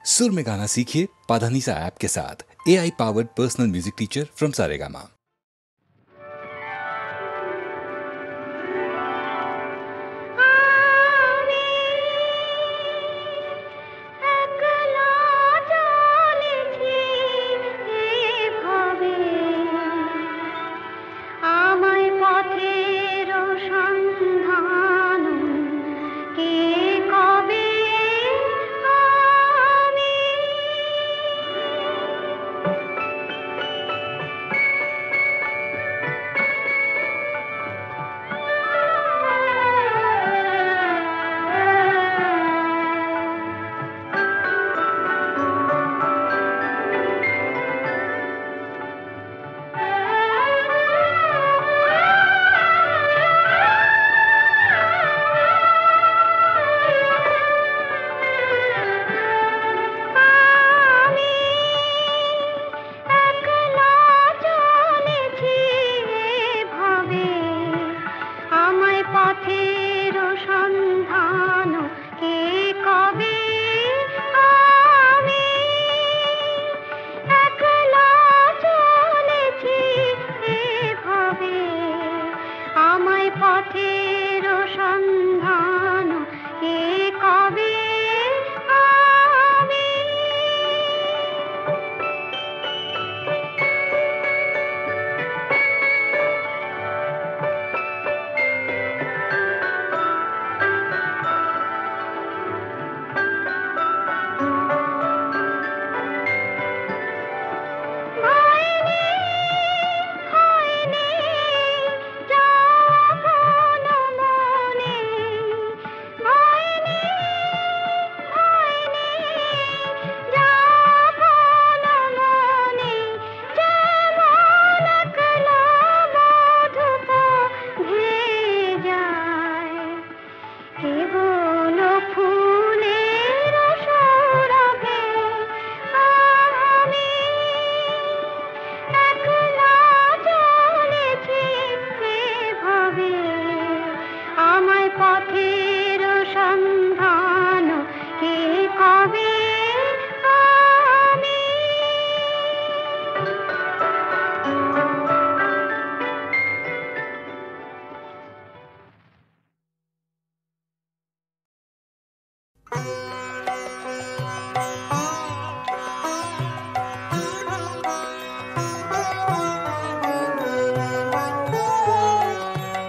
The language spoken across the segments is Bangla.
सुर में गाना सीखिए पाधानीसा ऐप के साथ। AI powered personal music teacher from Saregama.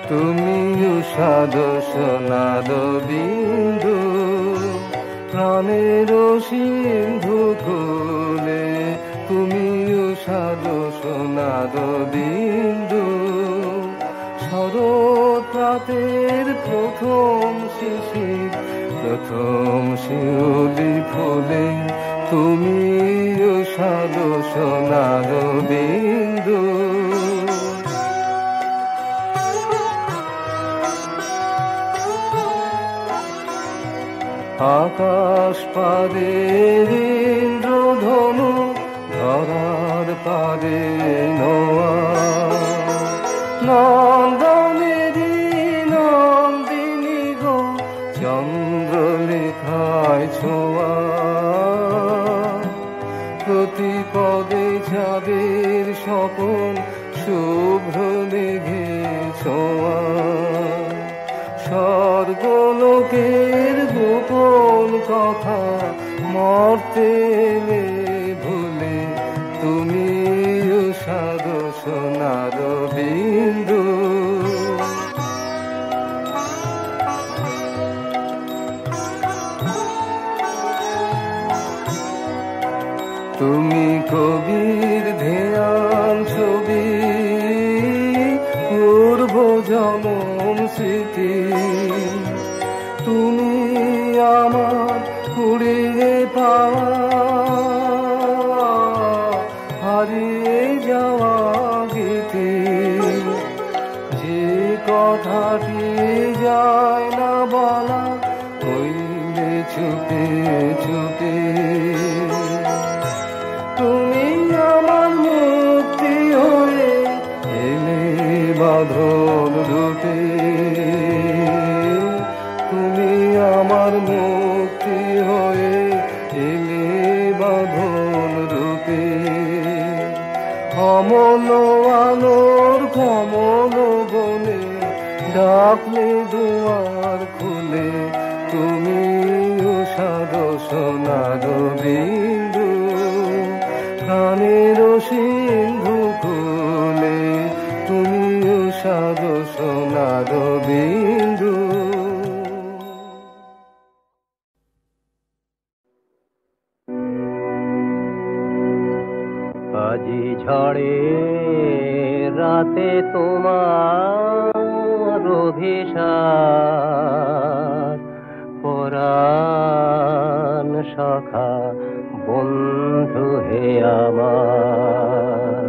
তুমিও সাধো সোনার বিন্দু প্রাণের সিন্ধু কোলে, তুমিও সাধো সোনার বিন্দু শরৎ রাতের প্রথম শিশির, প্রথম শিউলি ফুলে, তুমিও সাধো সোনার বিন্দু। আকাশ পারে ইন্দ্রধনু, ধরার পারে নোয়া, নন্দনেরি নন্দিনী গো, চন্দ্রলেখায় ছোঁয়া, প্রতি পদে চাঁদের স্বপন, শুভ্র মেঘে ছোঁয়া, স্বর্গলোকের গোপন কথা মর্তে এলে ভুলে, তুমিও সাধো সোনার বিন্দু। তুমি কবির ধ্যান ছবি, পূর্ব জনম স্মৃতি, তুমি আমার কুড়িয়ে পাওয়া হারিয়ে যাওয়া গীতি, যে কথাটি যায় না বলা হইলে চুপে চুপে, তুমি আমার মুক্তি হয়ে এলে বাঁধন রূপে, তুমি আমার মুক্তি হয়ে এলে অমল আলোর কমল বনে ডাকলে দুয়ার খুলে তুমি উষাদ সোনার বিন্দু প্রাণের সিন্ধু খুলে তুমি উষাদ সোনার বিন্দু। আজি ঝড়ে রাতে তোমার অভিসার পরাণ সখা বন্ধু হে আমার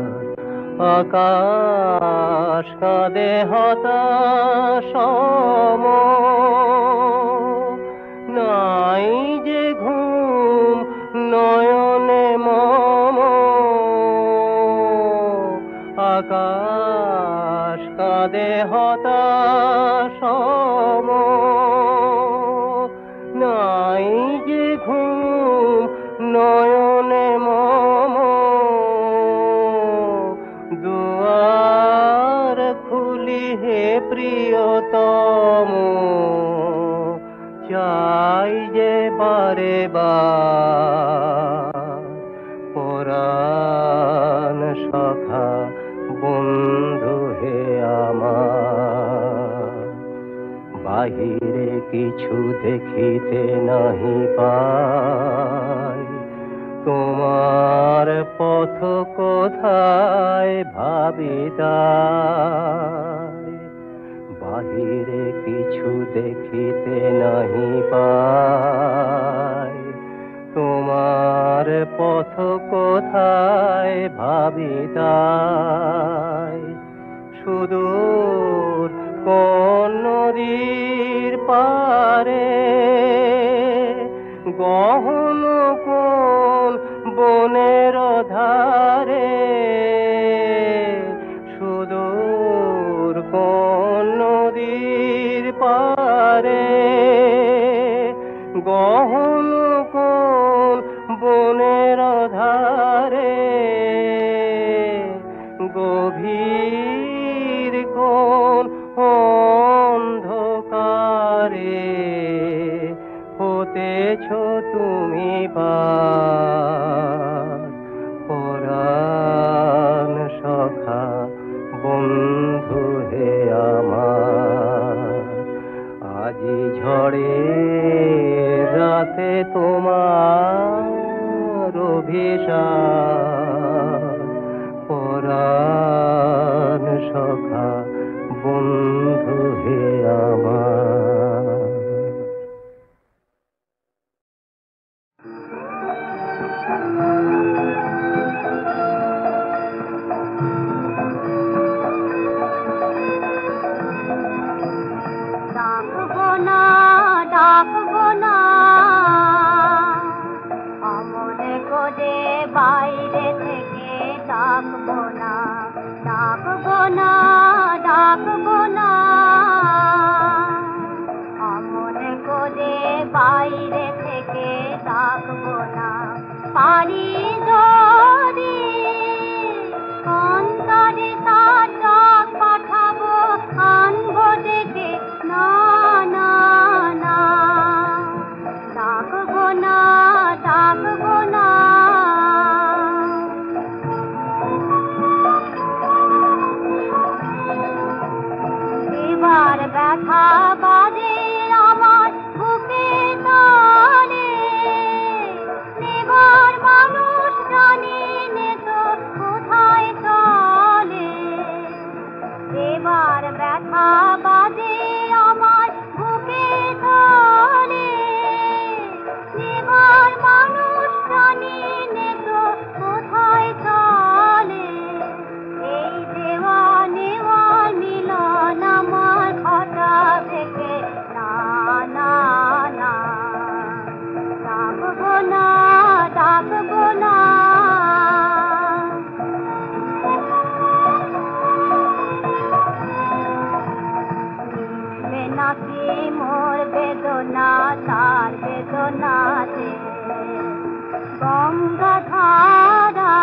আকাশ কাঁদে হতাশ নাই যে ঘুম নয়নে মম আকাশ কাঁদে হতাশ নাই যে ঘুম নয়নে মম দুয়ার খুলি হে প্রিয়তম চাই যে বারে বার পরাণ সখা বন্ধু হে আমার বাহিরে কিছু দেখিতে নাহি পাই তোমার পথ কোথায় ভাবি তাই বাহিরে কিছু দেখিতে নাহি পাই তোমার পথ কোথায় ভাবি তাই সুদূর কোন নদীর পারে গহন কোন বনের ধারে সুদূর কোন নদীর পারে গহন কোন বনের ধারে গভীর কোন অন্ধকারে হতেছ তুমি পার পরাণ সখা বন্ধু হে আমার আজি ঝড়ে রাতে তোমার অভিসার পরাণ সখা বন্ধু হে আমার ডাকবো না ডাকবো না আমনে করে বাইরে থেকে ডাকবো না ডাকবো না ডাকবো না আমনে করে বাইরে থেকে ডাকবো না পারি যদি অন্তরে তার ডাক পাঠাবো আনবো দেখে না না না ডাকবো না ডাকবো না এবার ব্যথা বাজে আমার বুকে তালে এবার মানুষ জানি নে তো কোথায় চলে এবার ব্যথা বাজে আমার বুকে তালে এবার মানুষ জানি নে তো কোথায় চলে এই দেওয়া নেওয়া মিলন আমার ঘটা থেকে না না না ডাকবো না ডাকবো না নাকি মোর বেদনা তার বেদনাতে গঙ্গা ধারা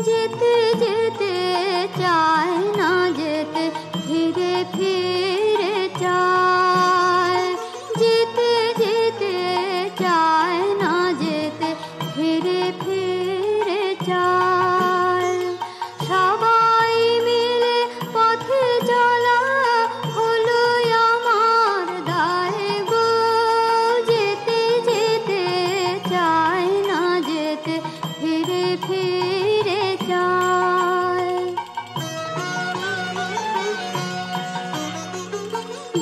যেতে যেতে চায় না যেতে, ফিরে ফিরে চায়। যেতে যেতে চায় না যেতে, ফিরে ফিরে চায়। সবাই মিলে পথে চলা হলো আমার দায় গো। যেতে যেতে চায় না যেতে, ফিরে ফিরে চায়।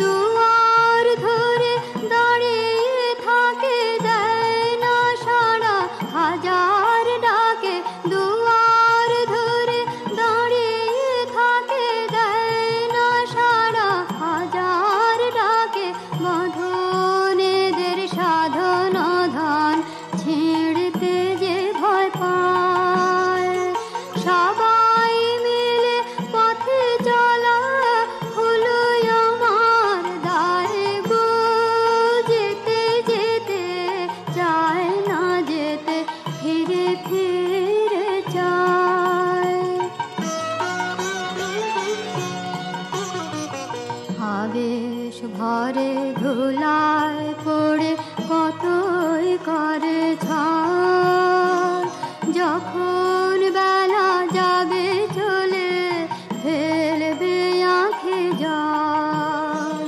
দুয়ার ধরে দাঁড়িয়ে থাকে, দেয় না সাড়া হাজার ডাকে। দুয়ার ধরে দাঁড়িয়ে থাকে, দেয় না সাড়া হাজার ডাকে। বাঁধনেদের সাধনা ধান ছিঁড়তে যে ভয় পায়। সবাই মিলে পথে চলা হলো আমার দায় গো। যেতে যেতে চায় না যেতে, ফিরে ফিরে চায়। আবেশ ভরে ধুলায় পড়ে কতই করে ঝড়। যখন বেলা যাবে চলে, ফেলবে আঁখে জল।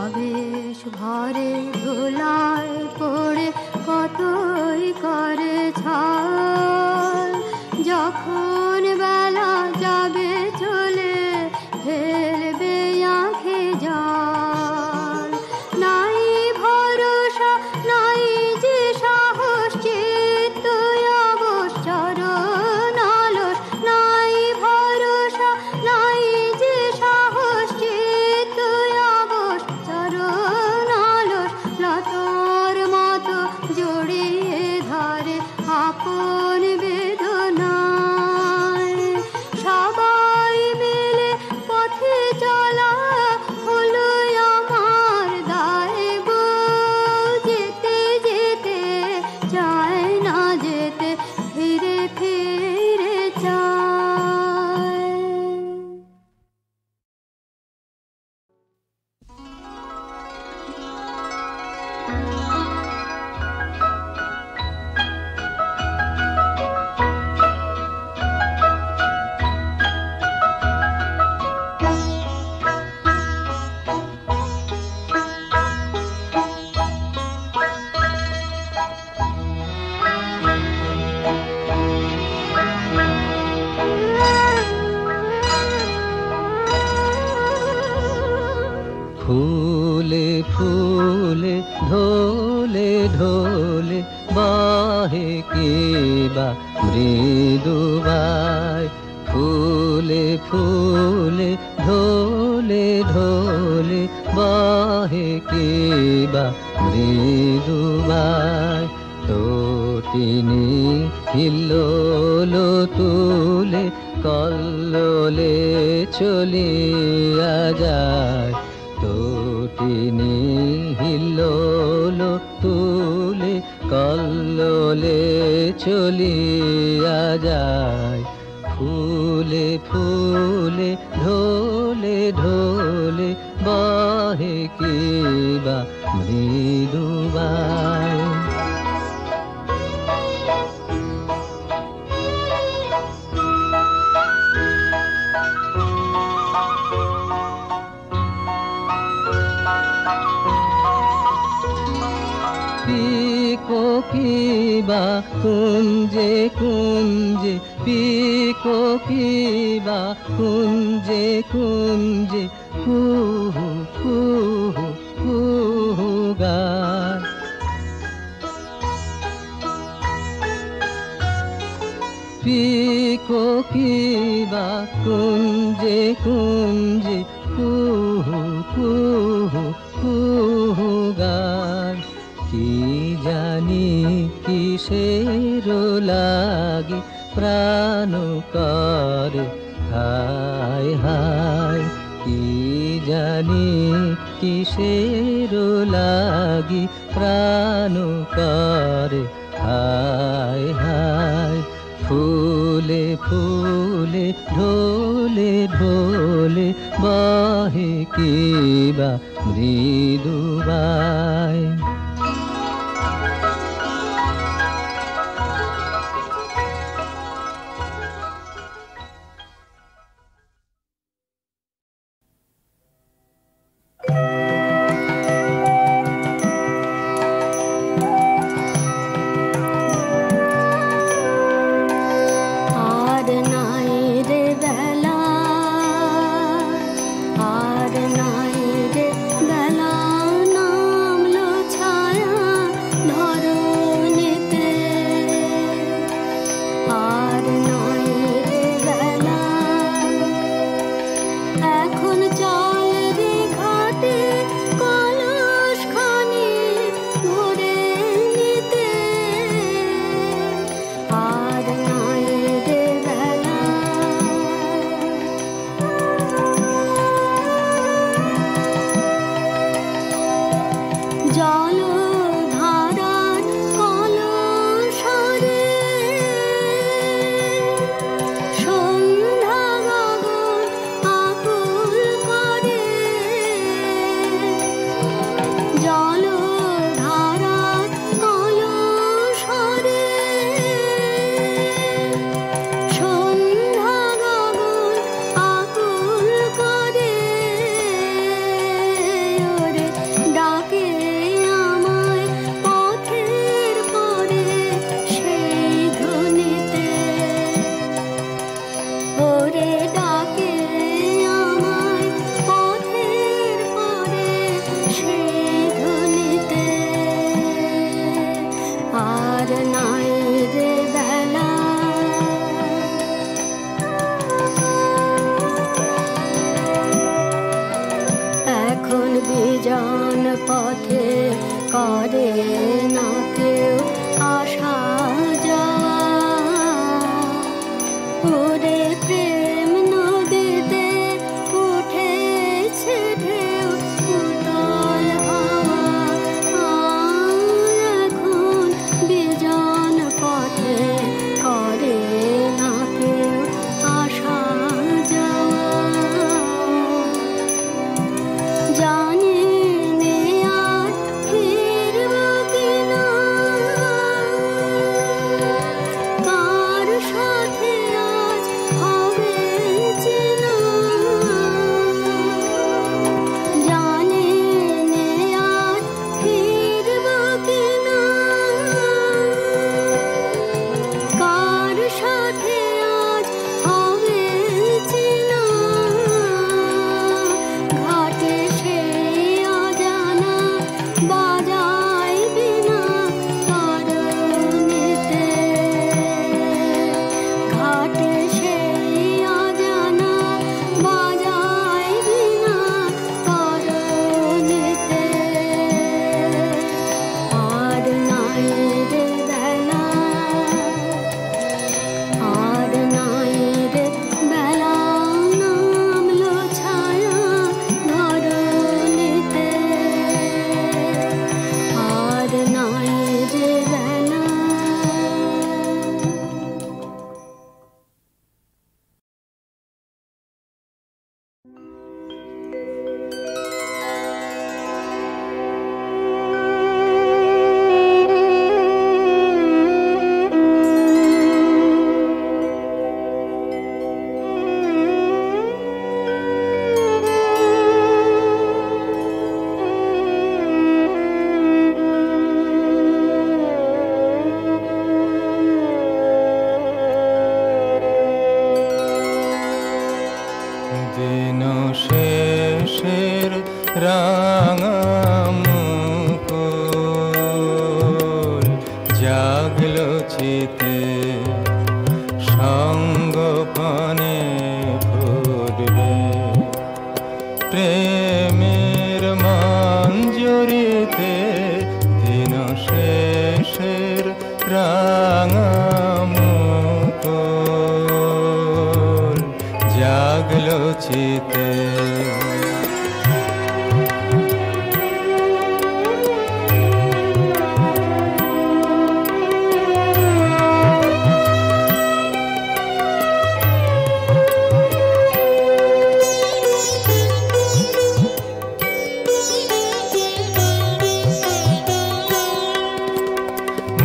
আবেশ ভরে ধুলায় পড়ে কতই করে ঝড়। যখন বেলা যাবে চলে, ফেলবে আঁখে জল। নাই ভরসা, নাই যে সাহস, চিত্ত অবশ চরণ আলস। নাই ভরসা, নাই যে সাহস, চিত্ত অবশ চরণ আলস। লতার মতো জড়িয়ে ধরে আপন বেদনায়। সবাই মিলে পথে চলা হলো আমার দায় গো। যেতে যেতে চায় না যেতে, ফিরে ফিরে চায়। ফুলে ফুলে ঢোলে ঢোলে বাহে কেবা মৃদুবাই। ফুলে ফুলে ঢোলে ঢোলে বাহে কেবা মৃদুবাই। তটিনী হিল্লোলো তুলে কল্লোলে চলিয়া যায়। তটিনী হিল্লোলো তুলে কল্লোলে চলিয়া যায়। ফুলে ফুলে ঢোলে ঢোলে বাহে কেবা মৃদুবাই। পিকোকিবা কুঞ্জে কুঞ্জে, পিকোকিবা কুঞ্জে কুঞ্জে, কুহু কুহু কুহু গায়। পিকোকিবা কুঞ্জে কুঞ্জে, কুহু কুহু কুহু গায়। কি জানি কিসের লাগি প্রাণ করে হায় হায়। কি জানি কিসের লাগি প্রাণ করে হায় হায়। ফুল ফুলে ফুলে ঢোলে ঢোলে বাহে কিবা মৃদু বায়।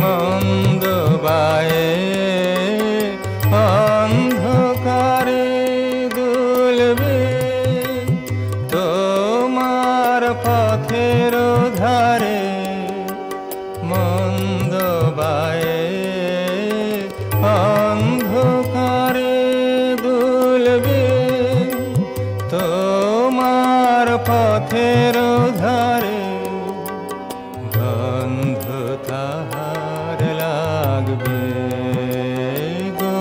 মন্দ বায়ে অন্ধকারে দুলবে তোমার পথের ধারে মন্দ বায়ে অন্ধকারে দুলবে তোমার পথের ধারে গন্ধ তাহার লাগবে গো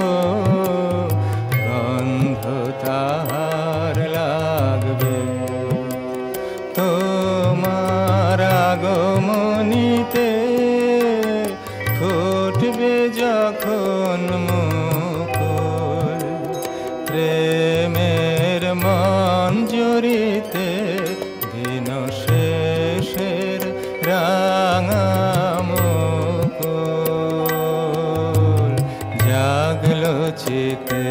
গন্ধ তাহার লাগবে তোমার আগমনীতে ফুটবে যখন মুকুল প্রেমের মঞ্জুরিতে দিন শেষের রাঙা মুকুল জাগলো চিতে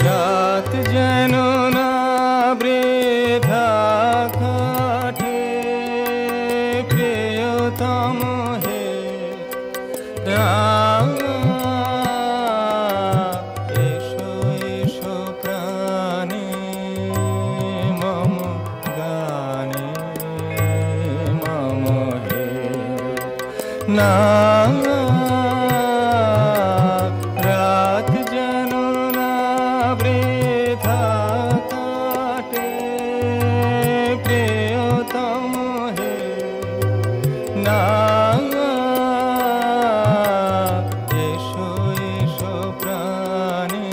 রাত যেন না বৃথা কাটে প্রিয়তম হে এসো এসো প্রাণে মম গানে মম হে না রাত যেন না বৃথা কাটে প্রিয়তম হে না এসো এসো প্রাণে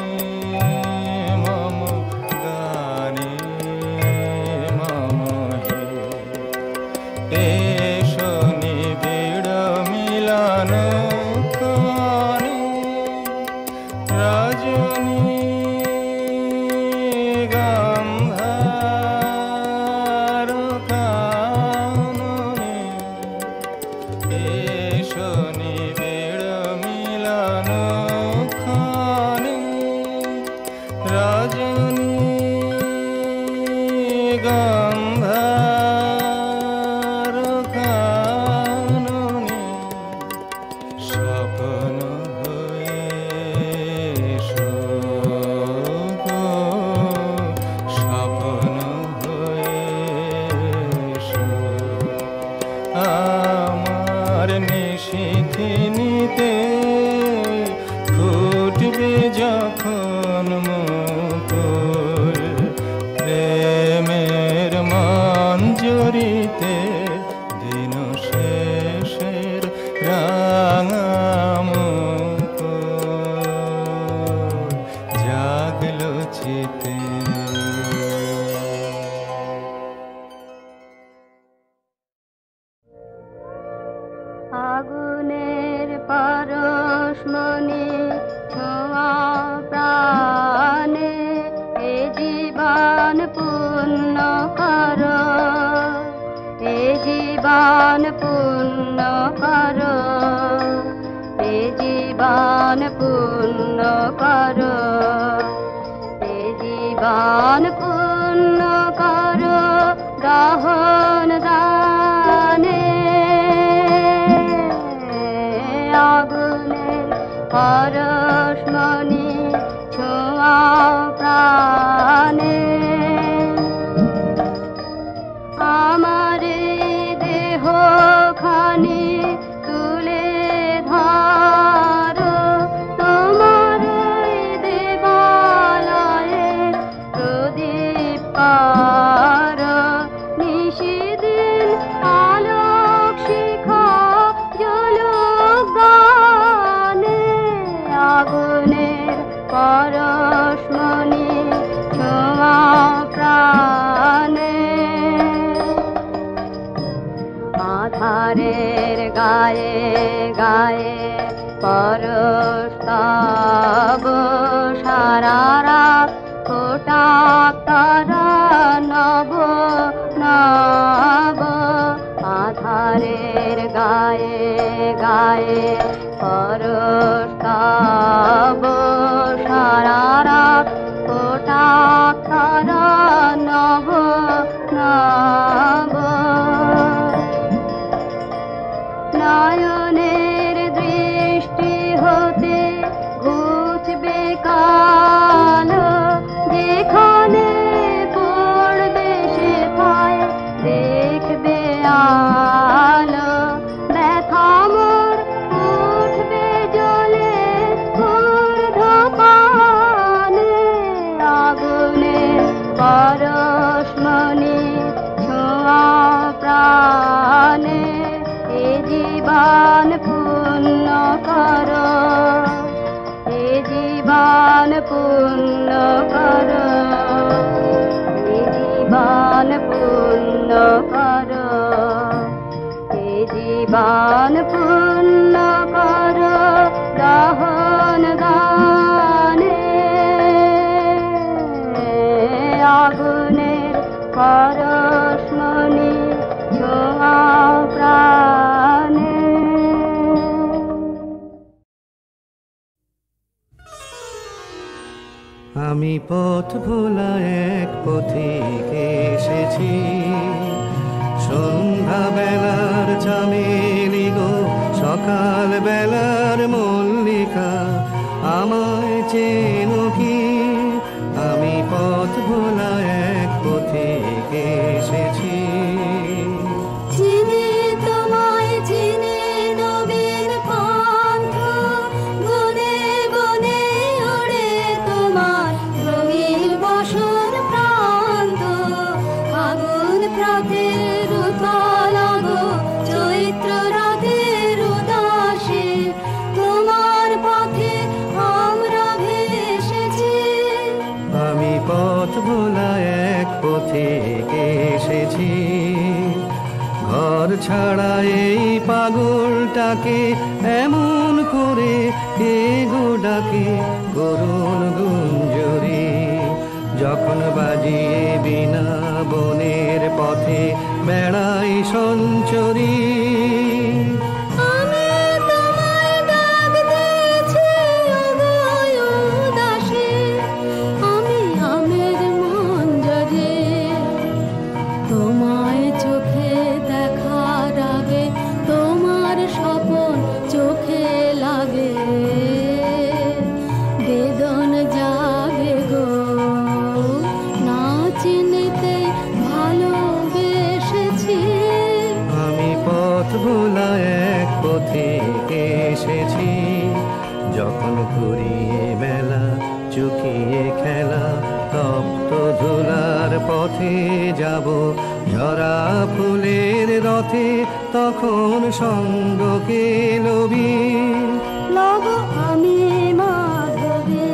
মম গানে মম হে এসো নিবিড় মিলন কানে রজনী গন্ধার কাননে এসো নিবিড় মিলন কানে রজনী গন্ধার কাননে স্বপ্ন হয়ে এসো গো স্বপ্ন হয়ে এসো আমার নিশিথিনীতে ফুটবে যখন মুকুল প্রেমের মঞ্জুরিতে দিন শেষের রাঙা মুকুল জাগলো চিতে আগুনের পরশমণি ছোঁয়া প্রাণে এ জীবন পূর্ণ কর এ জীবন পূর্ণ কর এ জীবন পূর্ণ কর এ জীবন পূর্ণ কর দহন দানে আগুনের পরশমণি ছোঁয়া প্রাণে আমার দেহ খানি তুলে ধর তোমার দেবালয়ে প্রদীপ কর নিশিদিন আলোক শিখা জ্বলুক গানে আগুনের পরশমণি ছোঁয়া প্রাণে আধারের গায়ে গায়ে পরশ তব সারা রাত ফোটাক তারা নব নব আধারের গায়ে গায়ে পরস্তাব সারা রাত কোটাক্ষর নব নব নয়নের দৃষ্টি হতে ঘুচবে কাল যেখানে পড়বে সে ভয় দেখবে আলো ব্যথা মোর উঠবে জ্বলে ঊর্ধ্বপানে আগুনের পরশমণি ছোঁয়া প্রাণে এ জীবন পূর্ণ কর এ জীবন পূর্ণ কর এ জীবন পূর্ণ কর এ জীবন পূর্ণ কর দহন গানে আগুনের পরশমণি ছোঁয়া প্রাণে। আমি পথ ভোলা এক পথিক এসেছি সন্ধ্যা বেলার চামেলি গো সকাল বেলার মল্লিকা আমায় চেনো কি আমি পথ ভোলা এক পথিক এসেছি চিনি তোমায় চিনি নবীন পন্থ বনে বনে ওড়ে তোমার রঙিন বসন প্রান্ত ফাগুন প্রাতের উতলাগো চৈত্র রাতের উদাসে তোমার পথে আমরা ভেসেছি আমি পথ ভোলা এক পথিক এসেছি ঘর ছাড়া এই পাগলটাকে এমন করে কে গো ডাকে করুণ গুঞ্জরি যখন বাজিয়ে বিনা বনের পথে বেড়াই সঞ্চরী আমি তোমায় ডাক দিয়েছি ওগো উদাসী আমি আমের মঞ্জরি তোমায় চোখে দেখার আগে তোমার স্বপন চোখে লাগে বেদন জাগে গো না চিনিতে ভালোবেসেছি আমি পথ ভোলা এক পথিক এসেছি যখন ঘুরিয়ে মেলা চুকিয়ে খেলা তপ্ত ধুলার পথে যাব ঝরা ফুলের রথে তখন সঙ্গকে লবি লব আমি মাধবী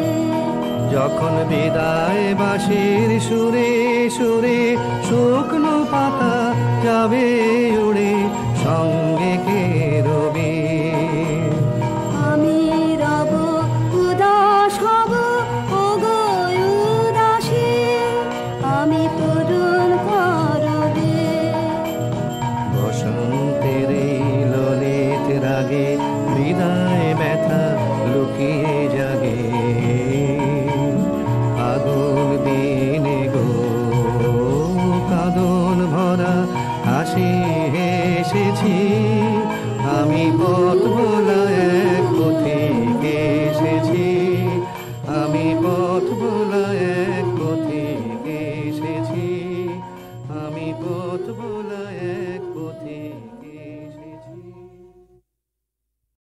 যখন বিদায় বাঁশির সুরে সুরে শুকনো পাতা যাবে উড়ে সঙ্গে কে রবি আমি রব উদাস হব ওগো উদাসী আমি তরুণ করবে বসন্তের এই ললিত রাগে হৃদয় ব্যথা লুকিয়ে জাগে আগুন দিনে গো কাঁদন ভরা হাসি হেসেছি আমি